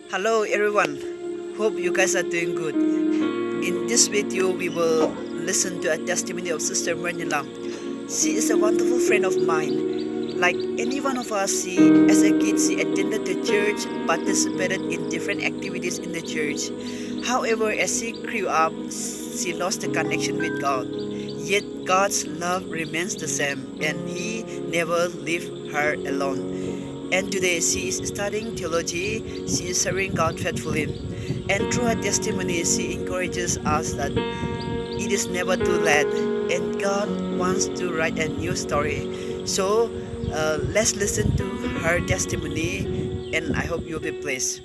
Hello everyone, hope you guys are doing good. In this video, we will listen to a testimony of Sister Manila. She is a wonderful friend of mine. Like any one of us, as a kid, she attended the church, participated in different activities in the church. However, as she grew up, she lost the connection with God. Yet God's love remains the same, and He never leave her alone. And today she is studying theology, she is serving God faithfully. And through her testimony, she encourages us that it is never too late and God wants to write a new story. So let's listen to her testimony and I hope you'll be blessed.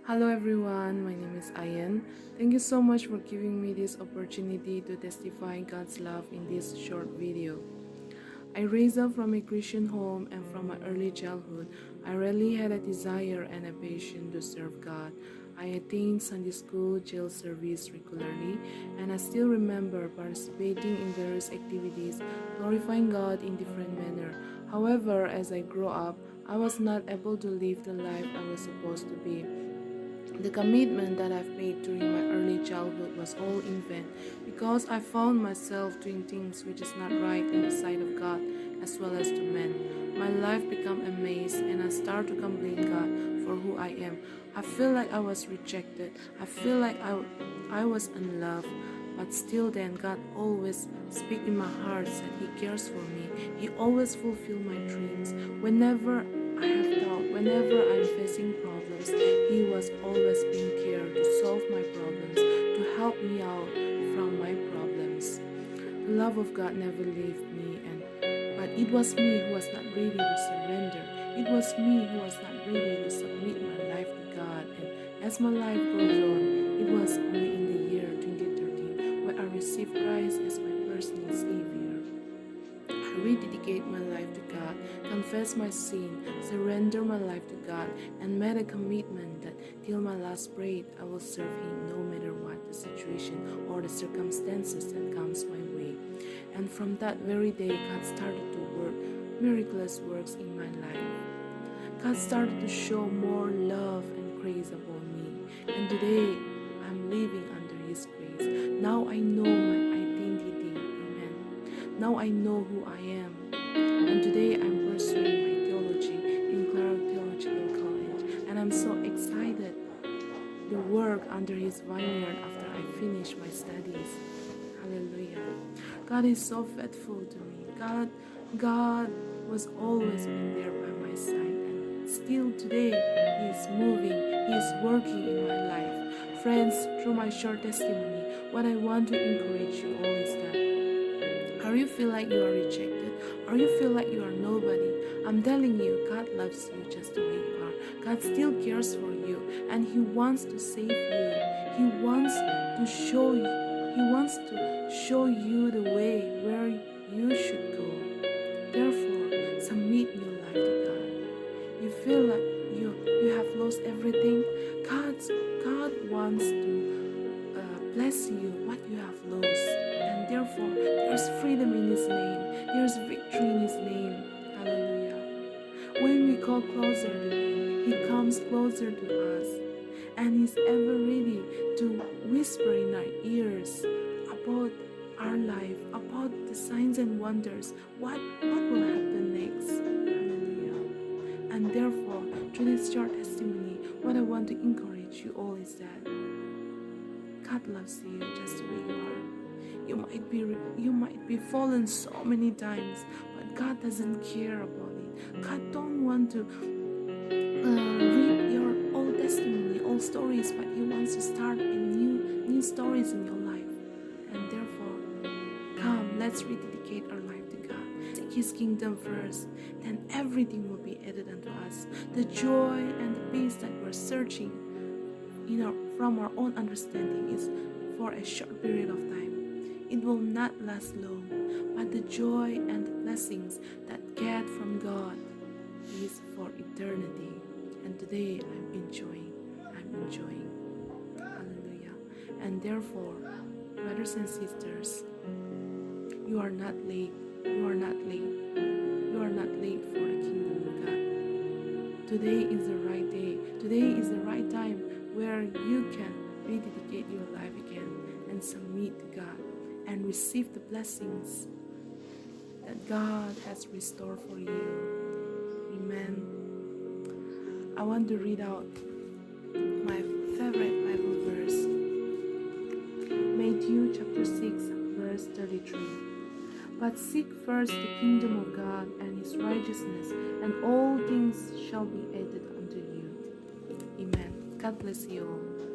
Hello everyone, my name is Ayan. Thank you so much for giving me this opportunity to testify God's love in this short video. I raised up from a Christian home and from my early childhood, I really had a desire and a passion to serve God. I attend Sunday school, jail service regularly, and I still remember participating in various activities, glorifying God in different manner. However, as I grew up, I was not able to live the life I was supposed to be. The commitment that I've made during my early childhood was all in vain because I found myself doing things which is not right in the sight of God as well as to men. My life became a maze and I start to complain God for who I am. I feel like I was rejected. I feel like I was unloved. But still then God always speak in my heart that He cares for me. He always fulfill my dreams. Whenever I have doubt, whenever I'm facing problems, He was always being care to solve my problems, to help me out from my problems. The love of God never left me, but it was me who was not ready to surrender. It was me who was not ready to submit my life to God. And as my life goes on, it was only in the year 2013 where I received Christ as my personal Savior. I rededicate my life to God, confess my sin, surrender my life to God, and made a commitment that till my last breath I will serve Him no matter what the situation or the circumstances that comes my way. And from that very day, God started to work miraculous works in my life. God started to show more love and grace upon me. And today, I'm living under His grace. Now I know my identity. Amen. Now I know who I am. And today, I'm pursuing my theology in Clark Theological College. And I'm so excited to work under His vineyard after I finish my studies. Hallelujah. God is so faithful to me. God was always been there by my side, and still today He is moving, He is working in my life. Friends, through my short testimony, what I want to encourage you all is that or you feel like you are rejected, or you feel like you are nobody, I'm telling you, God loves you just the way you are. God still cares for you, and He wants to save you. He wants to show you. He wants to show you the way where you should go. Therefore, submit your life to God. You feel like you have lost everything. God wants to bless you what you have lost, and therefore there's freedom in His name. There's victory in His name. Hallelujah. When we go closer to Him, He comes closer to us, and He's ever ready to whisper in our ears about our life, about the signs and wonders, what will happen next. Hallelujah. And therefore, through this short testimony, what I want to encourage you all is that God loves you just the way you are. You might be fallen so many times, but God doesn't care about it. God don't want to read your old testimony, old stories, but He wants to start a new stories in your life. And therefore, come, let's rededicate our life to God. Seek His kingdom first, then everything will be added unto us. The joy and the peace that we're searching, from our own understanding is for a short period of time. It will not last long, but the joy and the blessings that get from God is for eternity. And today I'm enjoying. Hallelujah. And therefore, brothers and sisters, you are not late. You are not late. You are not late for the kingdom of God. Today is the right day. Today is the right time where you can rededicate your life again and submit to God and receive the blessings that God has restored for you. Amen. I want to read out my favorite Bible verse, Matthew chapter 6, verse 33. But seek first the kingdom of God and his righteousness, and all things shall be added unto you. Amen. God bless you all.